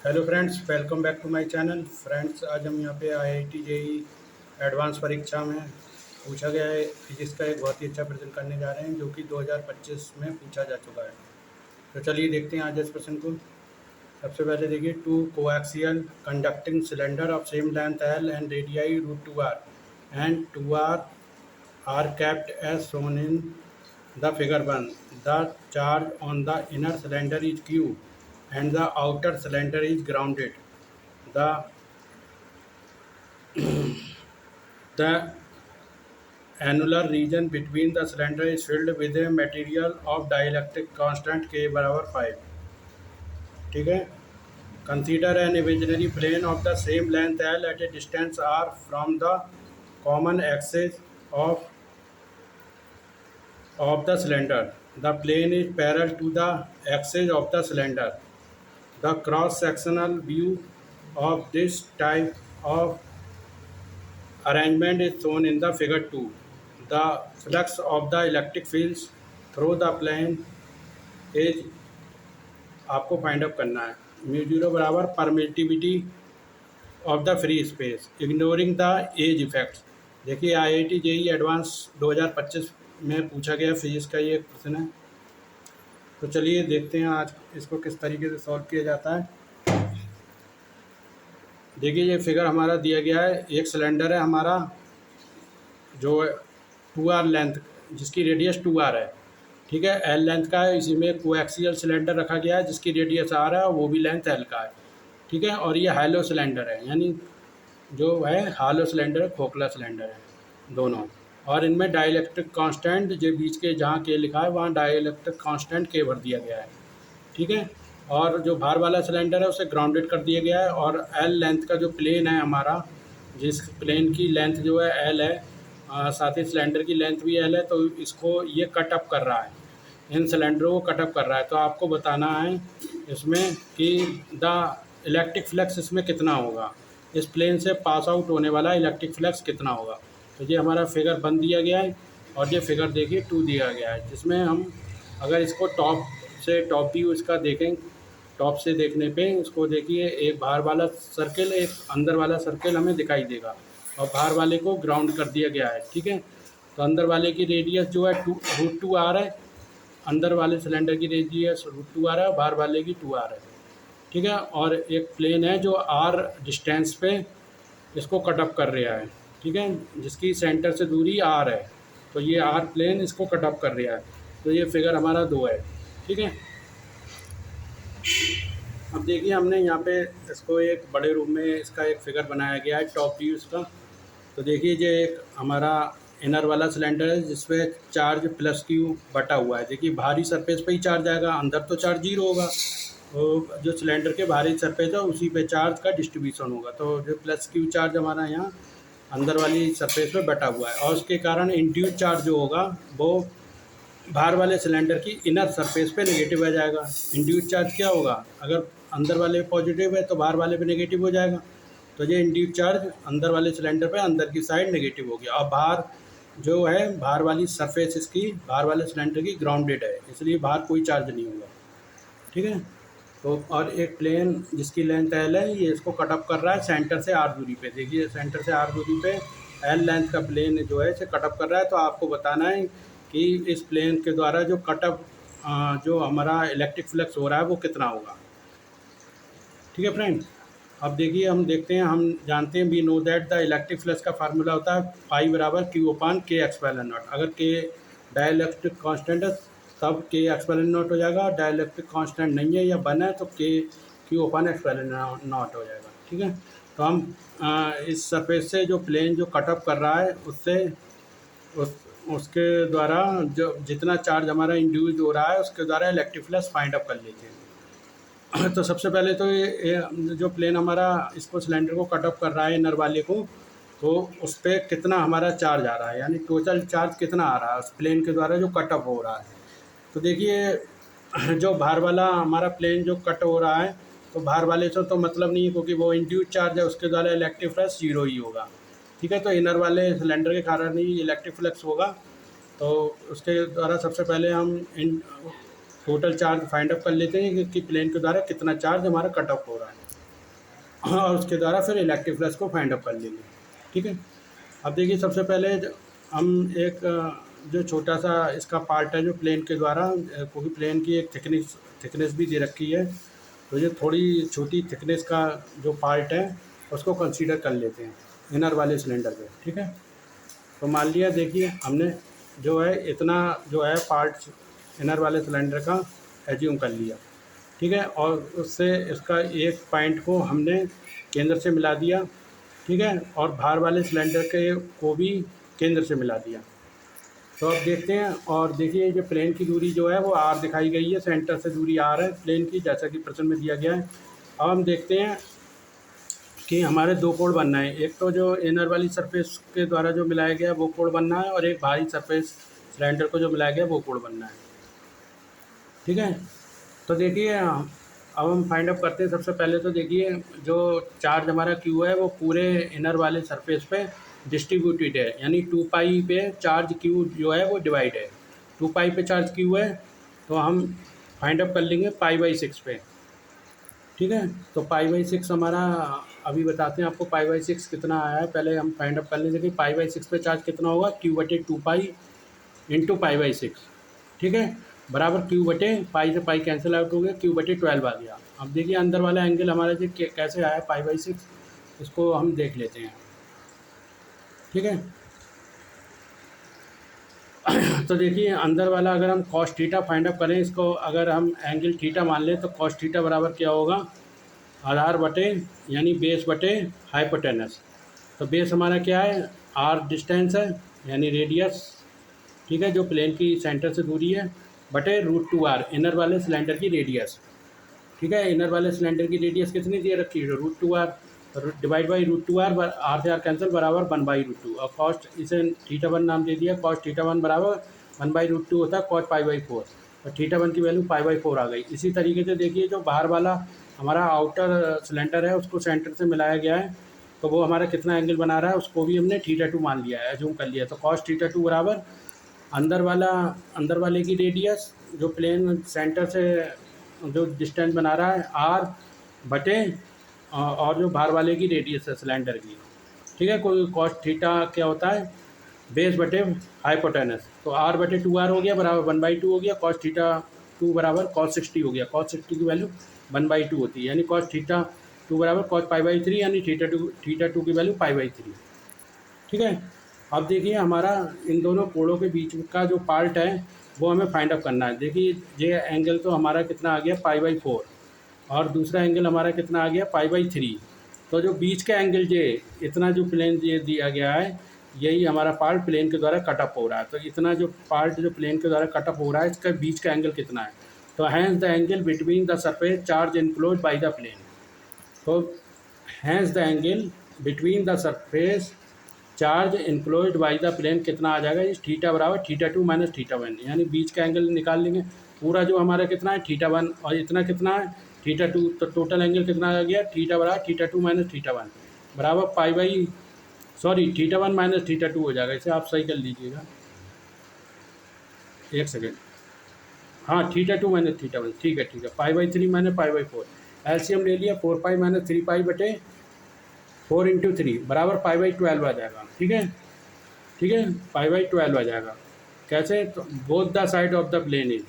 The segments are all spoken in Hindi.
Hello friends, welcome back to my channel. Friends, आज हम यहाँ पे आईआईटी जेई एडवांस परीक्षा में पूछा गया है फिजिक्स का एक बहुत ही अच्छा प्रश्न करने जा रहे हैं जो कि 2025 में पूछा जा चुका है। तो चलिए देखते हैं आज इस प्रश्न को। सबसे पहले देखिए, two coaxial conducting cylinder of same length L and radii root two R and two R kept as shown in the figure 1. The charge on the inner cylinder is Q and the outer cylinder is grounded. The the annular region between the cylinder is filled with a material of dielectric constant K बराबर 5. ठीक है। Consider an imaginary plane of the same length L at a distance R from the common axis of the cylinder. The plane is parallel to the axis of the cylinder. The cross-sectional view of this type of arrangement is shown in the figure 2. The flux of the electric fields through the plane is आपको फाइंड आउट करना है। म्यू जीरो बराबर permittivity of the free space ignoring the edge effects. देखिए, आईआईटी जेई एडवांस 2025 में पूछा गया फिजिक्स का ये क्वेश्चन है। तो चलिए देखते हैं आज इसको किस तरीके से सॉल्व किया जाता है। देखिए, ये फिगर हमारा दिया गया है। एक सिलेंडर है हमारा जो 2R लेंथ, जिसकी रेडियस 2R है। ठीक है, L लेंथ का है। इसी में कोएक्सियल सिलेंडर रखा गया है जिसकी रेडियस R है और वो भी लेंथ L का है। ठीक है, और ये हालो सिलेंडर है, यानी जो है हालो सिलेंडर है, खोखला सिलेंडर है दोनों। और इनमें डाइलेक्ट्रिक कांस्टेंट जो बीच के जहाँ के लिखा है वहाँ डाइलेक्ट्रिक कांस्टेंट के भर दिया गया है। ठीक है, और जो बाहर वाला सिलेंडर है उसे ग्राउंडेड कर दिया गया है। और एल लेंथ का जो प्लेन है हमारा, जिस प्लेन की लेंथ जो है एल है, साथ ही सिलेंडर की लेंथ भी एल है, तो इसको ये कट अप कर रहा है, इन सिलेंडरों को कट अप कर रहा है। तो आपको बताना है इसमें कि द इलेक्ट्रिक फ्लक्स इसमें कितना होगा, इस प्लेन से पास आउट होने वाला इलेक्ट्रिक फ्लक्स कितना होगा। तो ये हमारा फिगर 1 दिया गया है और ये फिगर देखिए 2 दिया गया है, जिसमें हम अगर इसको टॉप से टॉप व्यू इसका देखें, टॉप से देखने पे इसको देखिए, एक बाहर वाला सर्किल एक अंदर वाला सर्किल हमें दिखाई देगा और बाहर वाले को ग्राउंड कर दिया गया है। ठीक है, तो अंदर वाले की रेडियस जो है रूट टू आर है, अंदर वाले सिलेंडर की रेडियस रूट टू आर है और बाहर वाले की 2R है। ठीक है, और एक प्लेन है जो R डिस्टेंस पे इसको कट अप कर रहा है। ठीक है, जिसकी सेंटर से दूरी R है, तो ये R प्लेन इसको कट अप कर रहा है। तो ये फिगर हमारा 2 है। ठीक है, अब देखिए हमने यहाँ पे इसको एक बड़े रूम में इसका एक फिगर बनाया गया है, टॉप व्यू इसका। तो देखिए, ये एक हमारा इनर वाला सिलेंडर है जिसपे चार्ज प्लस क्यू बटा हुआ है। देखिए, बाहरी सरफेस पे ही चार्ज आएगा, अंदर तो चार्ज 0 होगा। तो जो सिलेंडर के बाहरी सरफेस है उसी पे चार्ज का डिस्ट्रीब्यूशन होगा। तो जो प्लस क्यू चार्ज हमारा यहाँ अंदर वाली सरफेस पे बटा हुआ है, और उसके कारण इंड्यूस चार्ज जो होगा वो बाहर वाले सिलेंडर की इनर सरफेस पे नेगेटिव आ जाएगा। इंड्यूस चार्ज क्या होगा, अगर अंदर वाले पॉजिटिव है तो बाहर वाले पे नेगेटिव हो जाएगा। तो ये इंड्यूस चार्ज अंदर वाले सिलेंडर पे अंदर की साइड नेगेटिव हो गया, और बाहर जो है बाहर वाली सरफेस इसकी बाहर वाले सिलेंडर की ग्राउंडेड है, इसलिए बाहर कोई चार्ज नहीं होगा। ठीक है, तो और एक प्लेन जिसकी लेंथ एल है, ये इसको कट अप कर रहा है सेंटर से आर दूरी पे। देखिए, सेंटर से आर दूरी पे एल लेंथ का प्लेन जो है इसे कट अप कर रहा है। तो आपको बताना है कि इस प्लेन के द्वारा जो कट अप जो हमारा इलेक्ट्रिक फ्लक्स हो रहा है वो कितना होगा। ठीक है फ्रेंड, अब देखिए हम देखते हैं, हम जानते हैं we know that the electric flux का फार्मूला होता है पाई बराबर क्यू अपान के एक्सपेलन नॉट। अगर के डाइलेक्ट्रिक कांस्टेंट है तब के एक्सपेलन नॉट हो जाएगा, डाइलेक्ट्रिक कांस्टेंट नहीं है या 1 है तो के क्यू अपान एक्सपेलन नॉट हो जाएगा। ठीक है, तो हम इस सरफेस से जो प्लेन जो कटअप कर रहा है उससे उसके द्वारा जो जितना चार्ज हमारा इंड्यूस हो रहा है उसके द्वारा इलेक्ट्रिक फ्लक्स फाइंड आउट कर लेते हैं। तो सबसे पहले तो ये जो प्लेन हमारा इसको सिलेंडर को कट ऑफ कर रहा है इनर वाले को, तो उस पर कितना हमारा चार्ज आ रहा है, यानी टोटल चार्ज कितना आ रहा है उस प्लेन के द्वारा जो कट ऑफ हो रहा है। तो देखिए, जो बाहर वाला हमारा प्लेन जो कट हो रहा है, तो बाहर वाले से तो मतलब नहीं है क्योंकि वो इंड्यूस चार्ज है, उसके द्वारा इलेक्ट्रिक फ्लक्स 0 ही होगा। ठीक है, तो इनर वाले सिलेंडर के कारण ही इलेक्ट्रिक फ्लक्स होगा। तो उसके द्वारा सबसे पहले हम टोटल चार्ज फाइंड आउट कर लेते हैं कि प्लेन के द्वारा कितना चार्ज हमारा कट ऑफ हो रहा है, और उसके द्वारा फिर इलेक्ट्रिक फ्लक्स को फाइंड आउट कर लेंगे। ठीक है, अब देखिए सबसे पहले हम एक जो छोटा सा इसका पार्ट है जो प्लेन के द्वारा, क्योंकि प्लेन की एक थिकनेस भी दे रखी है, तो ये थोड़ी छोटी थिकनेस का जो पार्ट है उसको कंसीडर कर लेते हैं इनर वाले सिलेंडर पे। ठीक है, तो मान लिया देखिए हमने जो है इतना जो है पार्ट इनर वाले सिलेंडर का एज्यूम कर लिया। ठीक है, और उससे इसका एक पॉइंट को हमने केंद्र से मिला दिया। ठीक है, और बाहर वाले सिलेंडर के को भी केंद्र से मिला दिया। तो अब देखते हैं, और देखिए जो प्लेन की दूरी जो है वो आर दिखाई गई है, सेंटर से दूरी आर है प्लेन की, जैसा कि प्रश्न में दिया गया है। अब हम देखते हैं कि हमारे दो कोण बनना है, एक तो जो इनर वाली सरफेस के द्वारा जो मिलाया गया वो कोण बनना है, और एक बाहरी सरफेस सिलेंडर को जो मिलाया गया वो कोण बनना है। ठीक है, तो देखिए अब हम फाइंड आउट करते हैं। सबसे पहले तो देखिए जो चार्ज हमारा क्यू है वो पूरे इनर वाले सरफेस पे डिस्ट्रीब्यूटेड है, यानी 2 पाई पे चार्ज क्यू जो है वो डिवाइड है। 2 पाई पे चार्ज क्यू है, तो हम फाइंड आउट कर लेंगे पाई/6 पे। ठीक है, तो पाई/6 हमारा अभी बताते हैं आपको पाई/6 कितना आया है, पहले हम फाइंड आउट कर लेंगे कि पाई/6 पे चार्ज कितना होगा, Q/2 पाई इंटू पाई/6। ठीक है, बराबर Q/पाई से पाई कैंसिल आउट हो गया, Q/12 आ गया। अब देखिए अंदर वाला एंगल हमारा जो कैसे आया पाई/6, इसको हम देख लेते हैं। ठीक है, तो देखिए अंदर वाला अगर हम कॉस थीटा फाइंड आउट करें, इसको अगर हम एंगल थीटा मान लें तो कॉस थीटा बराबर क्या होगा, आधार बटे यानी बेस बटे हाइपोटेनस। तो बेस हमारा क्या है, आर डिस्टेंस है यानी रेडियस। ठीक है, जो प्लेन की सेंटर से दूरी है, बटे √2r इनर वाले सिलेंडर की रेडियस। ठीक है, इनर वाले सिलेंडर की रेडियस कितनी दे रखी है, √2r, divide by √2r, R से आर कैंसिल बराबर 1/√2। और कॉस्ट इसे θ1 नाम दे दिया, कॉस्ट θ1 बराबर 1/√2 होता है कॉस पाई/4, और θ1 की वैल्यू पाई/4 आ गई। इसी तरीके से देखिए जो बाहर वाला हमारा आउटर सिलेंडर है उसको सेंटर से मिलाया गया है, तो वो हमारा कितना एंगल बना रहा है उसको भी हमने θ2 मान लिया है, एज्यूम कर लिया। तो कॉस θ2 बराबर अंदर वाले की रेडियस जो प्लेन सेंटर से जो डिस्टेंस बना रहा है आर बटे और जो बाहर वाले की रेडियस है सिलेंडर की। ठीक है, कोई कॉस थीटा क्या होता है, बेस बटे हाइपोटेनस। तो r/2r हो गया बराबर 1/2 हो गया, कॉस θ2 बराबर कॉस 60 हो गया। कॉस 60 की वैल्यू 1/2 होती है, यानी कॉस θ2 बराबर कॉस पाई/3, यानी θ2 की वैल्यू पाई/3। ठीक है, अब देखिए हमारा इन दोनों कोणों के बीच का जो पार्ट है वो हमें फाइंड आउट करना है। देखिए ये एंगल तो हमारा कितना आ गया पाई/4, और दूसरा एंगल हमारा कितना आ गया पाई/3। तो जो बीच का एंगल ये इतना जो प्लेन ये दिया गया है, यही हमारा पार्ट प्लेन के द्वारा कट ऑफ हो रहा है। तो इतना जो पार्ट जो प्लेन के द्वारा कट ऑफ हो रहा है, इसका बीच का एंगल कितना है, तो hence the angle between the surface charge enclose by the plane. तो hence the angle between the surface charge enclosed by the plane कितना आ जाएगा, इस θ बराबर θ2 माइनस θ1, यानी बीच का एंगल निकाल लेंगे। पूरा जो हमारा कितना है θ1, और इतना कितना है θ2, तो टोटल एंगल कितना आ गया, θ बराबर θ2 माइनस θ1 बराबर θ1 माइनस θ2 हो जाएगा। इसे आप सही कर लीजिएगा, एक सेकेंड। हाँ, θ2 माइनस θ1, ठीक है, पाई/3 माइनस पाई/4, एलसीएम ले लिया, 4 पाई माइनस 3 पाई बटे 4 इंटू 3 बराबर पाई/12 आ जाएगा। ठीक है, पाई/12 आ जाएगा। कैसे, तो both the side of the plane is,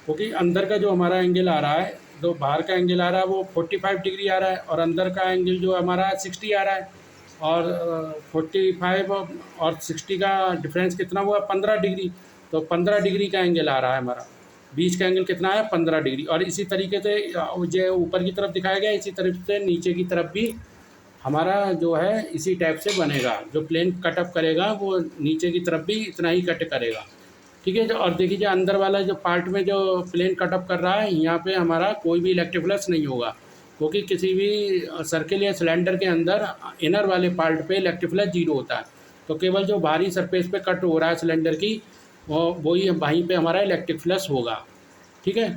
क्योंकि अंदर का जो हमारा एंगल आ रहा है, तो बाहर का एंगल आ रहा है वो 45 डिग्री आ रहा है, और अंदर का एंगल जो हमारा 60 आ रहा है, और 45 और 60 का डिफरेंस कितना हुआ, 15 डिग्री। तो 15 डिग्री का एंगल आ रहा है हमारा, बीच का एंगल कितना है 15 डिग्री। और इसी तरीके से जो ऊपर की तरफ दिखाया गया, इसी तरफ से नीचे की तरफ भी हमारा जो है इसी टाइप से बनेगा। जो प्लेन कट अप करेगा वो नीचे की तरफ भी इतना ही कट करेगा। ठीक है, और देखिए जो अंदर वाला जो पार्ट में जो प्लेन कट अप कर रहा है, यहाँ पे हमारा कोई भी इलेक्ट्रिक फ्लक्स नहीं होगा, क्योंकि किसी भी सर्किल या सिलेंडर के अंदर इनर वाले पार्ट पे इलेक्ट्रिक फ्लक्स 0 होता है। तो केवल जो बाहरी सरफेस पे कट हो रहा है सिलेंडर की, वही वहीं पे हमारा इलेक्ट्रिक फ्लक्स होगा। ठीक है,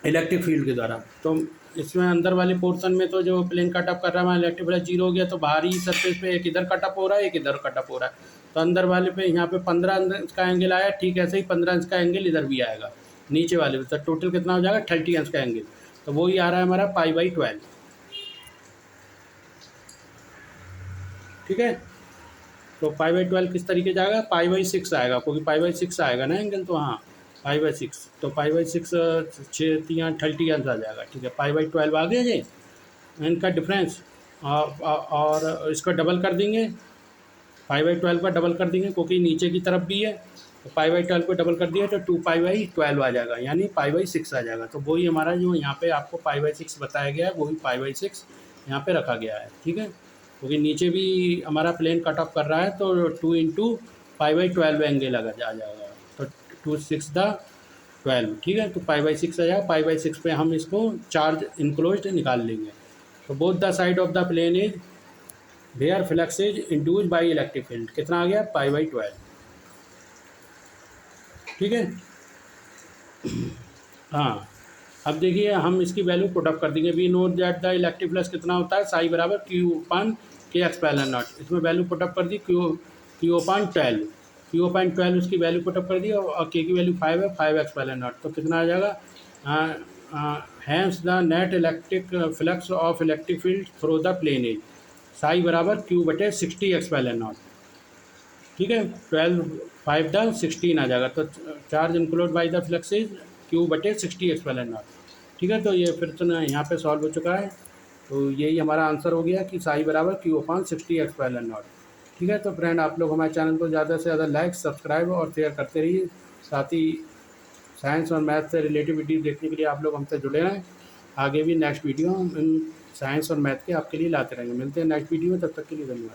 इलेक्ट्रिक फील्ड के द्वारा। तो इसमें अंदर वाले पोर्शन में तो जो प्लेन कट अप कर रहा है वहाँ इलेक्ट्रिक फ्लक्स 0 हो गया, तो बाहरी सरफेस पे एक इधर कट अप हो रहा है, एक इधर कट अप हो रहा है। तो अंदर वाले पे यहाँ पे 15 इंच का एंगल आया, ठीक ऐसे ही 15 इंच का एंगल इधर भी आएगा। नीचे वाले में, तो टोटल कितना हो जाएगा 30 अंश का एंगल, तो वही आ रहा है हमारा π/12। ठीक है, तो π/12 किस तरीके जाएगा, π/6 आएगा, क्योंकि π/6 आएगा ना एंगल, तो हाँ π/6, तो π/6 6 30 अंश आ जाएगा। ठीक है, π/12 आ गया जी इनका डिफरेंस, और इसको डबल कर देंगे, π/12 का डबल कर देंगे क्योंकि नीचे की तरफ भी है, तो π/12 को डबल कर दिया तो 2π/12 आ जाएगा, यानी π/6 आ जाएगा। तो वही हमारा जो यहाँ पे आपको π/6 बताया गया है, वही π/6 यहाँ पे रखा गया है। ठीक है, क्योंकि नीचे भी हमारा प्लेन कट ऑफ कर रहा है, तो 2 इंटू π/12 एंगल आ जाएगा, तो 2 6 द 12। ठीक है, तो π/6 आ जाएगा। π/6 पे हम इसको चार्ज इनक्लोज्ड निकाल लेंगे। तो both the side of the plane is where flux is induced by electric field, कितना आ गया π/12। ठीक है, हाँ अब देखिए हम इसकी वैल्यू पुट अप कर देंगे। We know that the electric flux कितना होता है, साई बराबर Q/K(x)/0। इसमें वैल्यू पुट अप कर दी, Q/12, Q/12 उसकी वैल्यू पुट अप कर दी, और K की वैल्यू 5 है, 5x/0। तो कितना आ जाएगा, hence the net electric flux of electric field through the plane is psi बराबर Q/60x/0। ठीक है, 12 5 द 16 आ जाएगा, तो charge include by the flux is Q/60x/0। ठीक है, तो ये फिर तो यहाँ पे सॉल्व हो चुका है, तो यही हमारा आंसर हो गया कि साई बराबर Q/60x/0। ठीक है, तो फ्रेंड आप लोग हमारे चैनल को ज़्यादा से ज़्यादा लाइक, सब्सक्राइब और शेयर करते रहिए। साथ ही साइंस और मैथ से रिलेटेड वीडियो देखने के लिए आप लोग हमसे जुड़े रहें। आगे भी नेक्स्ट वीडियो हम साइंस और मैथ के आपके लिए लाते रहेंगे। मिलते हैं नेक्स्ट वीडियो में, तब तक के लिए धन्यवाद।